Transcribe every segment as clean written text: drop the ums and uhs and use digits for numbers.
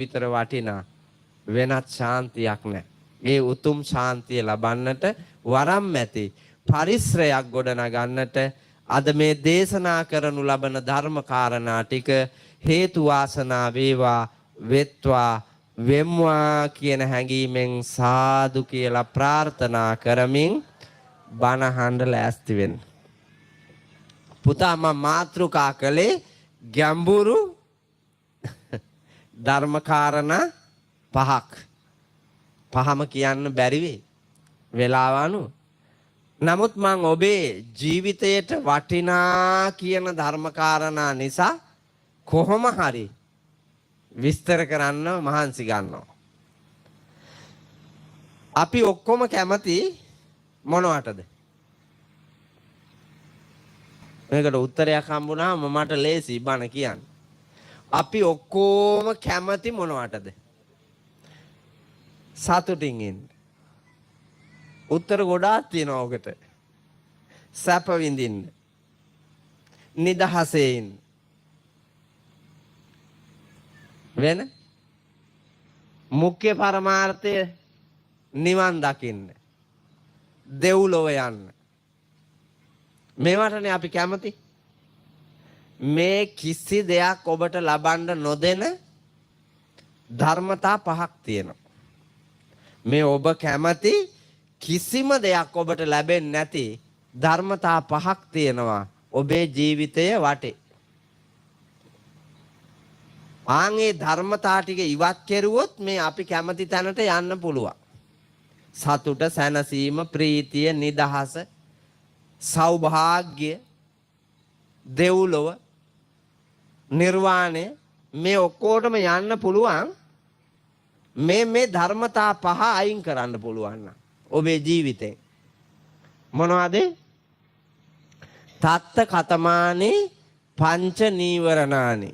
විතර වටිනා වෙනත් ශාන්තියක් නැහැ. ඒ උතුම් ශාන්තිය ලබන්නට වරම් ඇති පරිශ්‍රයක් ගොඩනගන්නට අද මේ දේශනා කරනු ලබන ධර්ම කාරණා ටික හේතු වාසනා වේවා වෙත්වා වෙම්වා කියන හැඟීමෙන් සාදු කියලා ප්‍රාර්ථනා කරමින් බණ අහන්න ලෑස්ති වෙන්න. පුතා මම මාතෘකා කළේ ගැඹුරු ධර්ම කාරණා පහක්. පහම කියන්න බැරි වෙයි. වෙලාව අනුව. නමුත් මම ඔබේ ජීවිතයට වටිනා කියන ධර්ම කාරණා නිසා කොහොම හරි විස්තර කරන්න මහන්සි ගන්නවා. අපි ඔක්කොම කැමති මොනවටද? මේකට උත්තරයක් හම්බුනහම මට ලේසි බණ කියන්න. අපි ඔක්කොම කැමති මොනවටද? සතුටින් ඉන්න. උත්තර ගොඩාක් තියෙනවා ඔකට. සැප විඳින්න. නිදහසේ ඉන්න. වෙන මුඛ්‍ය පරමාර්ථය නිවන් දකින්න. දෙව්ලොව යන්න. මේවටනේ අපි කැමති. මේ කිසි දෙයක් ඔබට ලබන්න නොදෙන ධර්මතා පහක් තියෙනවා. මේ ඔබ කැමති කිසිම දෙයක් ඔබට ලැබෙන්නේ නැති ධර්මතා පහක් තියෙනවා ඔබේ ජීවිතය වටේ. ආන්ගේ ධර්මතා ටික ඉවත් කෙරුවොත් මේ අපි කැමති තැනට යන්න පුළුවන්. සතුට, සැනසීම, ප්‍රීතිය, නිදහස, සෞභාග්‍ය, දෙව්ලොව, නිර්වාණය මේ ඔක්කොටම යන්න පුළුවන්. මේ ධර්මතා පහ අයින් කරන්න පුළුවන් ඔබේ ජීවිතේ. මොනවද? තත්ත කතමානේ පංච නීවරණානි.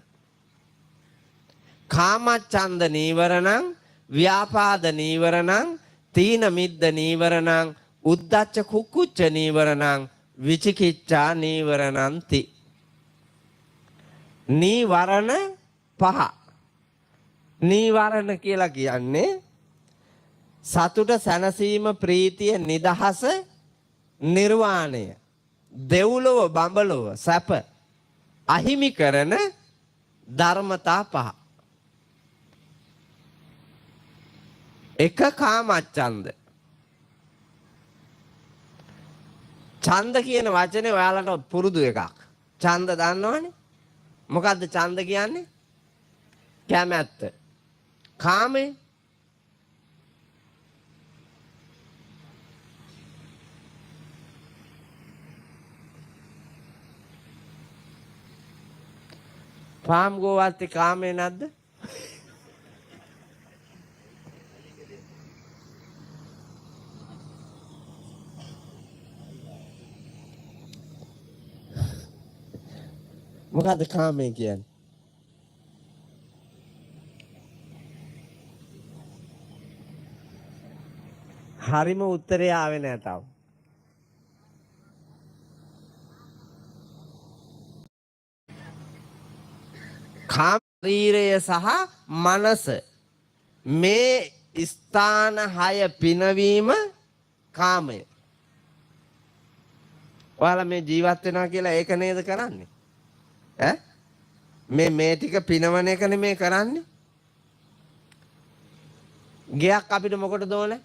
කාමච්ඡන්ද නීවරණං, ව්‍යාපාද නීවරණං, තීන මිද්ද නීවරණං, උද්ධච්ච කුක්කුච්ච නීවරණං, විචිකිච්ඡා නීවරණන්ති. නීවරණ පහ. නීවරණ කියලා කියන්නේ සතුට, සැනසීම, ප්‍රීතිය, නිදහස, නිර්වාණය, දෙව්ලොව, බඹලොව, සැප අහිමි කරන ධර්මතා පහ. එක කාමච්ඡන්ද. ඡන්ද කියන වචනේ ඔයාලට පුරුදු එකක්. ඡන්ද දන්නවනේ? මොකද්ද ඡන්ද කියන්නේ? කැමැත්ත. කාමේ පාම් ගෝවත්තේ කාමේ නැද්ද? මොකද්ද කාමේ කියන්නේ? හරිම උත්තරේ ආවේ නෑ තාම. කාම ශරීරය සහ මනස මේ ස්ථාන 6 පිනවීම කාමය. ඔයාලා මේ ජීවත් වෙනවා කියලා ඒක නේද කරන්නේ? ඈ මේ ටික පිනවන එක නෙමේ කරන්නේ. ගයක් අපිට මොකටද ඕනේ?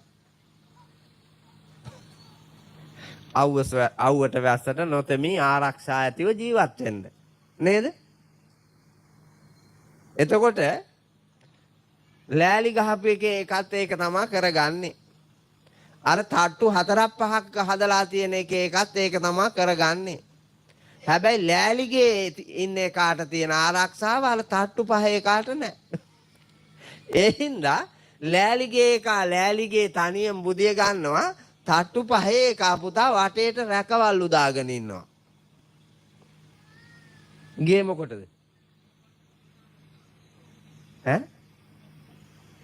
අවුවට වැස්සට නොතෙමි ආරක්ෂා ඇතිව ජීවත් වෙන්න නේද? එතකොට ලෑලි ගහපු එකේ එකත් ඒක තමයි කරගන්නේ. අර තට්ටු 4-5ක් හදලා තියෙන එකේ එකත් ඒක තමයි කරගන්නේ. හැබැයි ලෑලිගේ ඉන්න එකාට තියෙන ආරක්ෂාව අර තට්ටු 5 එකාට නැහැ. ඒ හින්දා ලෑලිගේ තනියම බුදිය ගන්නවා. තට්ටු 5 එකා පුතා වටේට රැකවල්ලු දාගෙන ඉන්නවා. ගේ මොකටද? ඈ?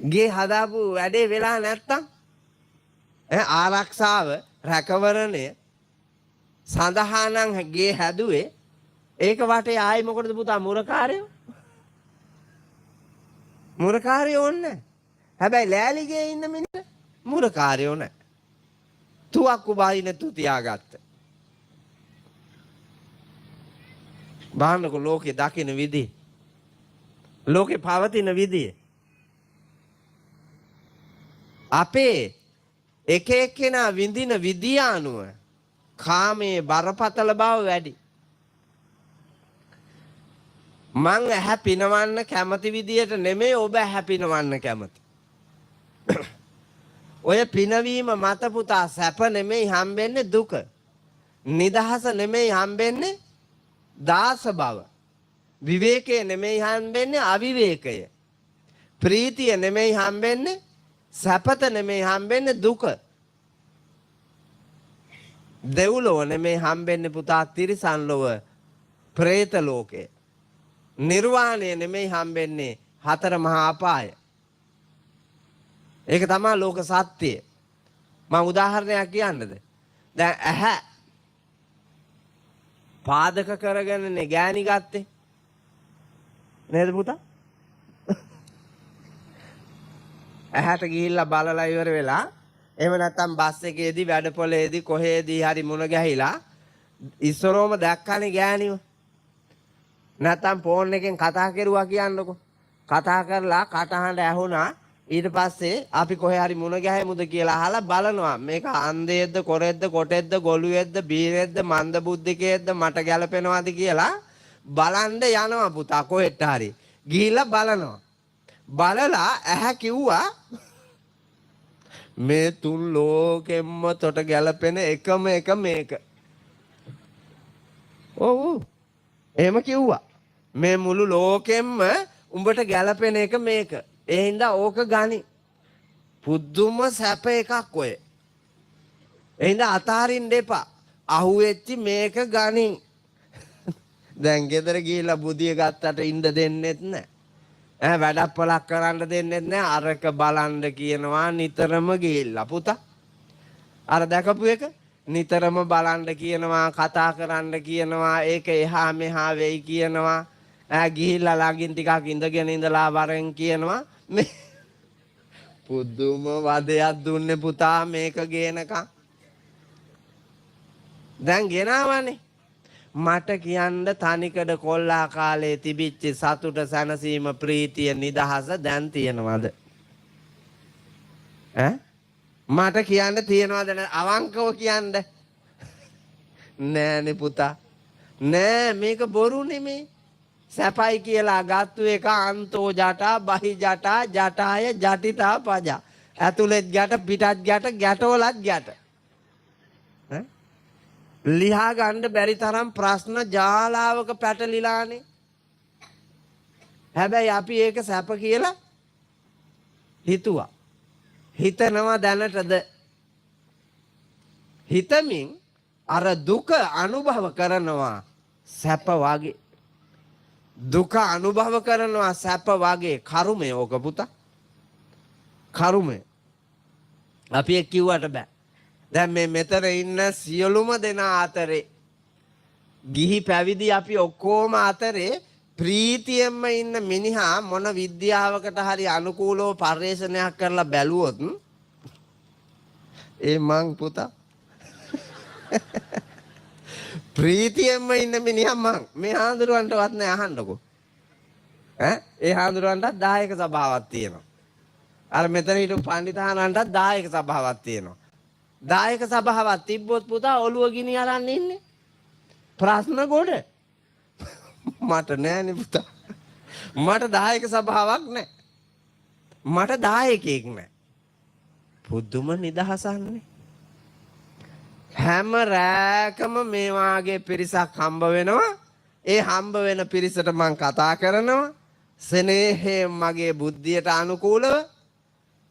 ගේ හදාපු වැඩේ වෙලා නැත්තම් ආරක්ෂාව රැකවරණය සඳහා නම් ගේ හැදුවේ ඒක වටේ ආයි මොකටද පුතා මුරකාරයෝ? මුරකාරයෝ ඕනේ. හැබැයි ලෑලිගේ ඉන්න මිනිහ මුරකාරයෝ නැහැ. තුවක්කු බාහින තු තියාගත්ත. බාන්නකො ලෝකේ දකින්න විදිහ. ලෝකේ පවතින විදිහ. අපේ එක එක්කෙනා විඳින විදිය අනුව කාමයේ බරපතල බව වැඩි. මං ඇහැ පිනවන්න කැමති විදියට නෙමෙයි ඔබ ඇහැ පිනවන්න කැමති. ඔය පිනවීම මත පුතා සැප නෙමෙයි හම්බෙන්නේ දුක. නිදහස නෙමෙයි හම්බෙන්නේ දාස බව. විවේකය නෙමෙයි හම්බෙන්නේ අවිවේකය. ප්‍රීතිය නෙමෙයි හම්බෙන්නේ සැපත නෙමෙයි හම්බෙන්නේ දුක. දෙව්ලොව නෙමෙයි හම්බෙන්නේ පුතා තිරිසන් ලොව പ്രേත ලෝකය. නිර්වාණය නෙමෙයි හම්බෙන්නේ හතර මහා අපාය. ඒක තමයි ලෝක සත්‍යය. මම උදාහරණයක් කියන්නද? දැන් ඇහැ පාදක කරගෙනනේ ගෑණි ගත්තේ. නේද පුතා? ඇහැට ගිහිල්ලා බලලා ඉවර වෙලා එහෙම නැත්නම් බස් එකේදී වැඩපොලේදී කොහේදී හරි මුණ ගැහිලා ඉස්සරෝම දැක්කනේ ගෑණිව. නැත්නම් ෆෝන් එකෙන් කතා කරුවා කියන්නකො. කතා කරලා කටහඬ ඇහුණා. ඊට පස්සේ අපි කොහේ හරි මුණ ගැහෙමුද කියලා අහලා බලනවා. මේක අන්ධයෙක්ද කොරෙක්ද කොටෙක්ද ගොළුෙක්ද බීරෙක්ද මන්ද බුද්ධිකයෙක්ද මට ගැලපෙනවද කියලා බලන්න යනවා පුතා කොහෙට හරි. ගිහිල්ලා බලනවා. බලලා ඇහැ කිව්වා මේ තුන් ලෝකෙම්ම තොට ගැලපෙන එකම එක මේක. ඔව් එහෙම කිව්වා. මේ මුළු ලෝකෙම්ම උඹට ගැලපෙන එක මේක. ඒ හින්දා ඕක ගනි. පුදුම සැප එකක් ඔය. ඒ හින්දා අතාරින්න එපා. අහුවෙච්චි මේක ගනි. දැන් ගෙදර ගිහිල්ලා බුදිය ගත්තට ඉන්න දෙන්නෙත් නැහැ. වැඩක් පොලක් කරන්න දෙන්නෙත් නැහැ. අරක බලන්න කියනවා නිතරම ගිහිල්ලා පුතා. අර දැකපු එක නිතරම බලන්න කියනවා කතා කරන්න කියනවා ඒක එහා මෙහා වෙයි කියනවා. ගිහිල්ලා ළඟින් ටිකක් ඉඳගෙන ඉඳලා වරෙන් කියනවා මේ පුදුම වදයක් දුන්නේ පුතා මේක ගේනකම්. දැන් ගෙනාවනේ. මට කියන්න තනිකඩ කොල්ලා කාලේ තිබිච්ච සතුට සැනසීම ප්‍රීතිය නිදහස දැන් තියෙනවද? මට කියන්න තියෙනවද? අවංකව කියන්න. නෑනේ පුතා. නෑ මේක බොරු නෙමේ. සැපයි කියලා ගත්තු එක අන්තෝ ජටා බහි ජටා ජටාය ජටිතා පජා. ඇතුළෙත් ගැට පිටත් ගැට ගැටවලත් ගැට. ලිහා ගන්න බැරි තරම් ප්‍රශ්න ජාලාවක පැටලිලානේ. හැබැයි අපි ඒක සැප කියලා හිතුවා. හිතනවා දැනටද? හිතමින් අර දුක අනුභව කරනවා සැප වගේ. දුක අනුභව කරනවා සැප වගේ කරුමය ඕක පුතා. කරුමය. අපි එක් කිව්වට බෑ. දැන් මේ මෙතන ඉන්න සියලුම දෙනා අතරේ ගිහි පැවිදි අපි ඔක්කොම අතරේ ප්‍රීතියෙන්ම ඉන්න මිනිහා මොන විද්‍යාවකට හරි අනුකූලව පරිශ්‍රණයක් කරලා බැලුවොත් ඒ මං පුතා ප්‍රීතියෙන්ම ඉන්න මිනිහා මං මේ හාමුදුරුවන්ටවත් නෑ අහන්නකෝ. ඒ හාමුදුරුවන්ටත් දායක සභාවක් තියෙනවා. අර මෙතන හිටපු පණ්ඩිතහානන්ටත් දායක සභාවක් තියෙනවා. දායක සභාවක් තිබ්බොත් පුතා ඔළුව ගිනි අරන් ඉන්නේ. ප්‍රශ්න ගොඩ. මට නෑනේ පුතා. මට දායක සභාවක් නෑ. මට දායකයෙක් නෑ. පුදුම නිදහසන්නේ. හැම රැකම මේ වාගේ පිරිසක් හම්බ වෙනවා. ඒ හම්බ වෙන පිරිසට මං කතා කරනවා. සෙනෙහයෙන් මගේ බුද්ධියට අනුකූලව.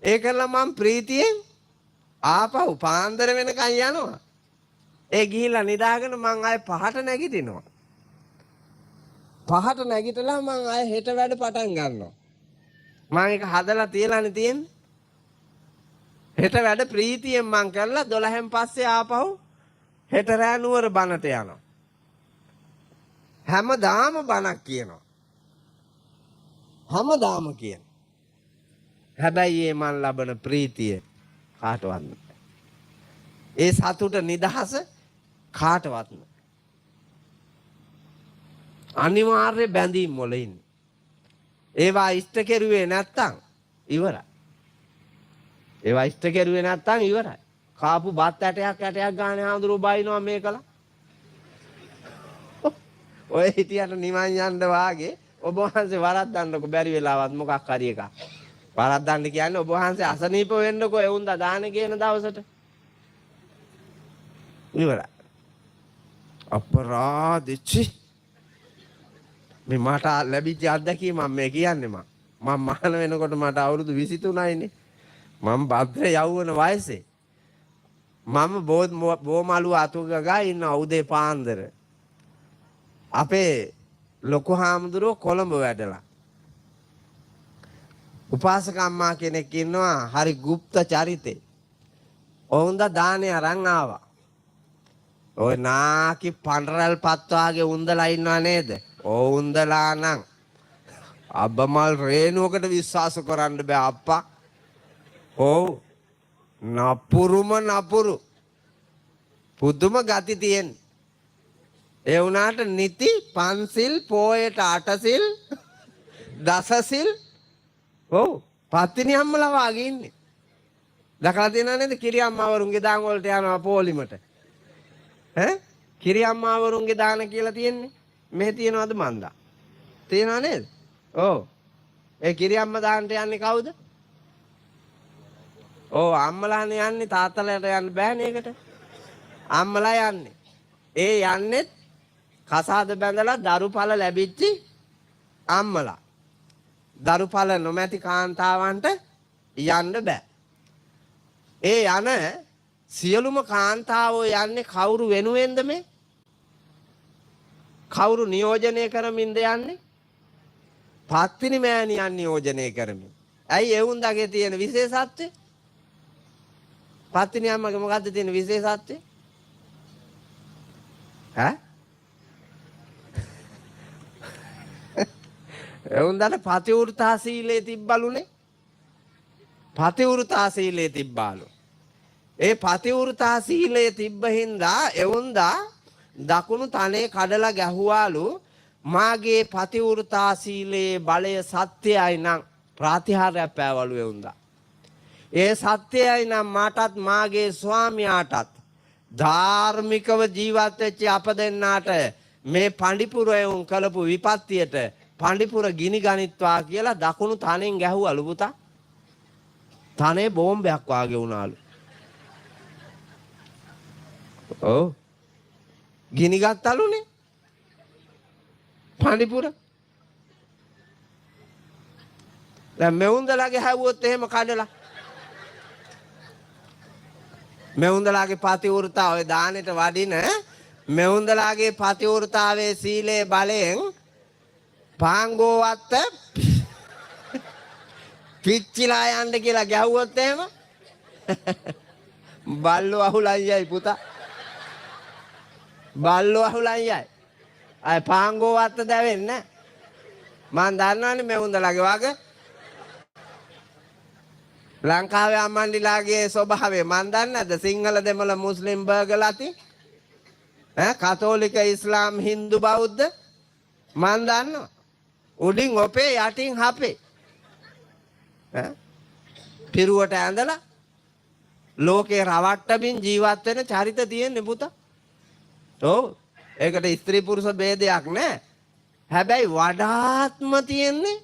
ඒකල මං ප්‍රීතියෙන් ආපහු පාන්දර වෙනකන් යනවා. ඒ ගිහිල්ලා නිදාගෙන මං ආයේ පහට නැගිටිනවා. පහට නැගිටලා මං ආයේ හෙට වැඩ පටන් ගන්නවා. මං ඒක හදලා තියලානේ තියෙන්නේ. හෙට වැඩ ප්‍රීතියෙන් මං කරලා 12න් පස්සේ ආපහු හෙට රෑ නුවර බණට යනවා. හැමදාම බණක් කියනවා. හැමදාම කියන. හැබැයි ඒ මන් ලබන ප්‍රීතිය කාටවත් නෑ. ඒ සතුට නිදහස කාටවත් නෑ. අනිවාර්ය බැඳීම් වල ඉන්නේ. ඒවා ඉෂ්ට කෙරුවේ නැත්තම් ඉවරයි. ඒවා ඉෂ්ට කෙරුවේ නැත්තම් ඉවරයි. කාපු බත් ඇටයක් ගානේ හඳුරු බයිනවා මේකලා. ඔය හිටියට නිවන් යන්න වාගේ ඔබ වහන්සේ වරද්දන්නකො බැරි වෙලාවත් මොකක් හරි එකක්. වරද්දන්න කියන්නේ ඔබ වහන්සේ අසනීප වෙන්නකො එවුන්ද දාන කියන දවසට. ඉවරයි. අපරාධචි මේ මට ලැබිච්ච අත්දැකීම මේ කියන්නේ මම මහාන වෙනකොට මට අවුරුදු 23යිනේ. මම භද්‍ර යෞවන වයසේ. මම බෝමලුව අතුගගා ඉන්න උදේ පාන්දර. අපේ ලොකු හාමුදුරුවෝ කොළඹ වැඩලා. උපාසක අම්මා කෙනෙක් ඉන්නවා හරි গুপ্ত චරිතේ. ඔවුන්ද දානේ අරන් ආවා. ඔය නාකි පඬරල් පත් වාගේ උන්දලා ඉන්නව නේද? උන්දලා නම් අබමල් රේණුවකට විශ්වාස කරන්න බෑ අප්පා. ඔව් නපුරු පුදුම ගති තියෙන. ඒ වුණාට නිති පන්සිල් පෝයට අටසිල් දසසිල් ඔව් පත්තිනි අම්මලා වාගේ ඉන්නේ. දැකලා තියෙනව නේද කිරි අම්මාවරුන්ගේ දාන වලට යනවා පොලිමට. ඈ කිරි අම්මාවරුන්ගේ දාන කියලා තියෙන්නේ. මෙහෙ තියනවද මන්දා? තියනව නේද? ඔව්. ඒ කිරි අම්මා දාන්නට යන්නේ කවුද? ඔව් අම්මලානේ යන්නේ තාත්තලාට යන්න බෑනේ ඒකට. අම්මලා යන්නේ. ඒ යන්නේ කසාද බැඳලා දරුඵල ලැබිච්ච අම්මලා. දරුඵල නොමැති කාන්තාවන්ට යන්න බෑ. ඒ යන සියලුම කාන්තාවෝ යන්නේ කවුරු වෙනුවෙන්ද මේ? කවුරු නියෝජනය කරමින්ද යන්නේ? පත්තිනි මෑණියන් නියෝජනය කරමින්. ඇයි එවුන්දගේ තියෙන විශේෂත්වය? පත්තිනි අම්මගේ මොකද්ද තියෙන විශේෂත්වය? ඈ? එවුන්දට පතිවෘතා සීලේ තිබ්බලුනේ. පතිවෘතා සීලේ තිබ්බාලු. ඒ පතිවෘතා සීලේ තිබ්බ හින්දා එවුන්දා දකුණු තනේ කඩලා ගැහුවාලු මාගේ පතිවෘතා සීලේ බලය සත්‍යයි නම් ප්‍රාතිහාර්යයක් පෑවලු එවුන්දා. ඒ සත්‍යයි නම් මාටත් මාගේ ස්වාමියාටත් ධාර්මිකව ජීවත් වෙච්ච අප දෙන්නාට මේ පඬිපුර එවුන් කළපු විපත්තියට පඬිපුර ගිනි ගනිත්වා කියලා දකුණු තනෙන් ගැහුවලු පුතා. තනේ බෝම්බයක් වාගේ වුණාලු. ඔව් ගිනි ගත්තලුනේ පඬිපුර. දැන් මෙවුන්දලාගේ හැවුවොත් එහෙම කඩලා මෙවුන්දලාගේ පතිවෘතා ඔය දානෙට වඩින මෙවුන්දලාගේ පතිවෘතාවේ සීලේ බලයෙන් පාංගෝවත්ත පිච්චිලා යන්න කියලා ගැහුවොත් එහෙම බල්ලෝ අහුලන් යයි පුතා. බල්ලෝ අහුලන් යයි. අය පාංගෝවත්ත දැවෙන්නේ මං දන්නවනේ මෙවුන්දලාගේ වගේ. ලංකාවේ අම්මන්ඩිලාගේ ස්වභාවය මන් දන්නේ නැද්ද? සිංහල දෙමළ මුස්ලිම් බර්ගලති කතෝලික ඉස්ලාම් හින්දු බෞද්ධ මන් දන්නවා. උඩින් ඔපේ යටින් හපේ පිරුවට ඇඳලා ලෝකේ රවට්ටමින් ජීවත් වෙන චරිත තියෙන්නේ පුතා. ඔව් ඒකට ස්ත්‍රී පුරුෂ ભેදයක් නැහැ. හැබැයි වඩාත්ම තියෙන්නේ